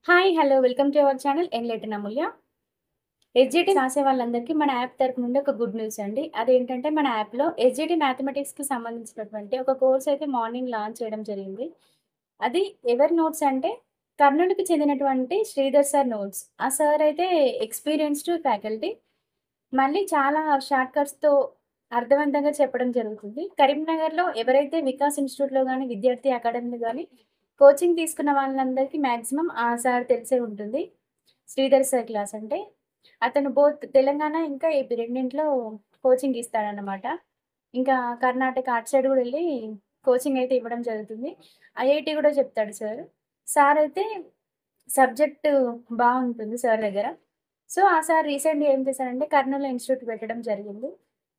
Hi! Hello! Welcome to our channel enlighten Amulya. SGT రాసే వాళ్ళందరికీ మన యాప్ తరపు నుండి ఒక గుడ్ న్యూస్ అండి. అదేంటంటే మన యాప్‌లో ఎస్‌జిటి మ్యాథమెటిక్స్‌కి సంబంధించినటువంటి ఒక కోర్స్ అయితే మార్నింగ్ లాంచ్ చేయడం జరిగింది. అది ఎవరి నోట్స్ అంటే కర్నూలుకి చెందినటువంటి శ్రీధర్ సార్ నోట్స్. ఆ సార్ అయితే ఎక్స్‌పీరియన్స్‌డ్ ఫ్యాకల్టీ. మళ్ళీ చాలా షార్ట్ కట్స్‌తో అర్థవంతంగా చెప్పడం జరుగుతుంది. కరీంనగర్‌లో ఎవరైతే వికాస్ ఇన్‌స్టిట్యూట్‌లో గాని, విద్యార్థి అకాడమీలో గాని కోచింగ్ తీసుకున్న వాళ్ళందరికీ మాక్సిమం ఆ సార్ తెలిసే ఉంటుంది. శ్రీధర్ సార్ క్లాస్ అంటే. అతను బోత్ తెలంగాణ, ఇంకా ఏపీ రెండిట్లో కోచింగ్ ఇస్తాడనమాట. ఇంకా కర్ణాటక అటు సైడ్ గూడా ఎళ్లి కోచింగ్ అయితే ఇవ్వడం జరుగుతుంది. ఐఐటీ గూడా చెప్తాడు సార్. సార్ అయితే సబ్జెక్ట్ బావుంటుంది సార్ దగ్గర. సో, ఆ సార్ రీసెంట్‌గా ఏం చేశారంటే కర్నూల్‌లో ఇన్‌స్టిట్యూట్ పెట్టడం జరిగింది.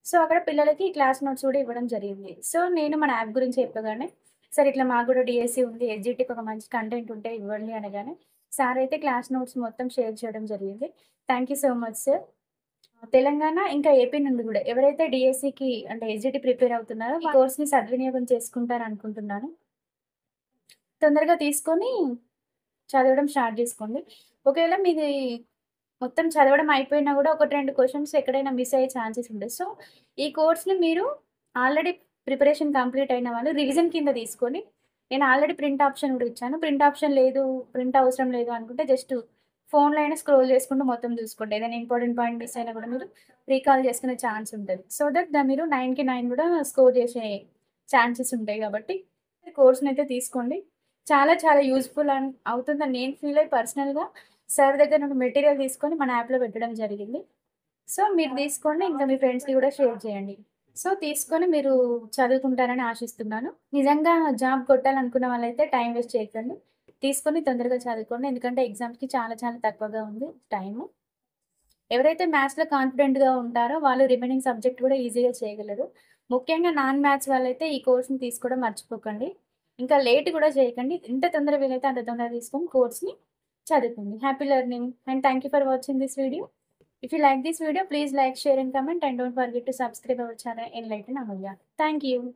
సో, అక్కడ పిల్లలకి క్లాస్ నోట్స్ కూడా ఇవ్వడం జరిగింది. సో, నేను మన యాప్ గురించి చెప్పగానే, సార్ ఇట్లా మాకు గూడా డీఎస్సీ ఉంది. ఎస్‌జిటికి ఒక మంచి కంటెంట్ ఉంటే ఇవ్వండి అనగానే, సార్ అయితే క్లాస్ నోట్స్ మొత్తం షేర్ చేయడం జరిగింది. Thank you so much sir. Telangana ఇంకా ఏపీ నుండి గూడా ఎవరైతే డీఎస్సీకి అంటే ఎస్‌జిటి ప్రిపేర్ అవుతున్నారో ఈ కోర్స్‌ని సద్వినియోగం చేసుకుంటారనుకుంటున్నాను. తొందరగా తీసుకొని చదవడం స్టార్ట్ జేసుకోండి. ఒకవేళ మీది మొత్తం చదవడం అయిపోయినా గూడా 1, 2 క్వెషన్స్ ఎక్కడైనా మిస్ అయ్యే ఛాన్సెస్ ఉంటాయి. సో, ఈ కోర్స్‌ని మీరు ఆల్రెడీ ప్రిపరేషన్ కంప్లీట్ అయిన వాళ్ళు రివిజన్ కింద తీసుకొని, నేను ఆల్రెడీ ప్రింట్ ఆప్షన్ గూడా ఇచ్చాను. ప్రింట్ ఆప్షన్ లేదు, ప్రింట్ అవసరం లేదు అనుకుంటే జస్ట్ ఫోన్‌లో అయినా స్క్రోల్ చేసుకుంటూ మొత్తం చూసుకోండి. ఏదైనా ఇంపార్టెంట్ పాయింట్ మిస్ అయినా గూడా మీరు రీకాల్ చేసుకునే ఛాన్స్ ఉంటది. సో దట్ మీరు 9కి 9 గూడా స్కోర్ చేసే ఛాన్సెస్ ఉంటాయి గాబట్టి, కోర్స్‌నైతే తీసుకోండి. చాలా చాలా యూజ్‌ఫుల్ అవుతుందని నేను ఫీల్ అయ్యి పర్సనల్‌గా సార్ దగ్గర నుండి మెటీరియల్ తీసుకొని మన యాప్‌లో పెట్టడం జరిగింది. సో, మీరు తీసుకోండి. ఇంకా మీ ఫ్రెండ్స్‌కి గూడా షేర్ చేయండి. సో, తీసుకొని మీరు చదువుకుంటారని ఆశిస్తున్నాను. నిజంగా జాబ్ కొట్టాలనుకున్న వాళ్ళైతే టైం వేస్ట్ చేయకండి. తీసుకొని తొందరగా చదువుకోండి. ఎందుకంటే ఎగ్జామ్స్‌కి చాలా చాలా తక్కువగా ఉంది టైము. ఎవరైతే మ్యాథ్స్‌లో కాన్ఫిడెంట్‌గా ఉంటారో వాళ్ళు రిమైనింగ్ సబ్జెక్ట్ కూడా ఈజీగా చేయగలరు. ముఖ్యంగా నాన్ మ్యాథ్స్ వాళ్ళైతే ఈ కోర్స్‌ని తీసుకోవడం మర్చిపోకండి. ఇంకా లేట్ కూడా చేయకండి. ఎంత తొందరగా వీలైతే అంత తొందరగా తీసుకొని కోర్స్‌ని చదువుకోండి. Happy learning and thank you for watching this video. If you like this video, please like, share and comment, and don't forget to subscribe our channel Enlighten Amulya. Thank you.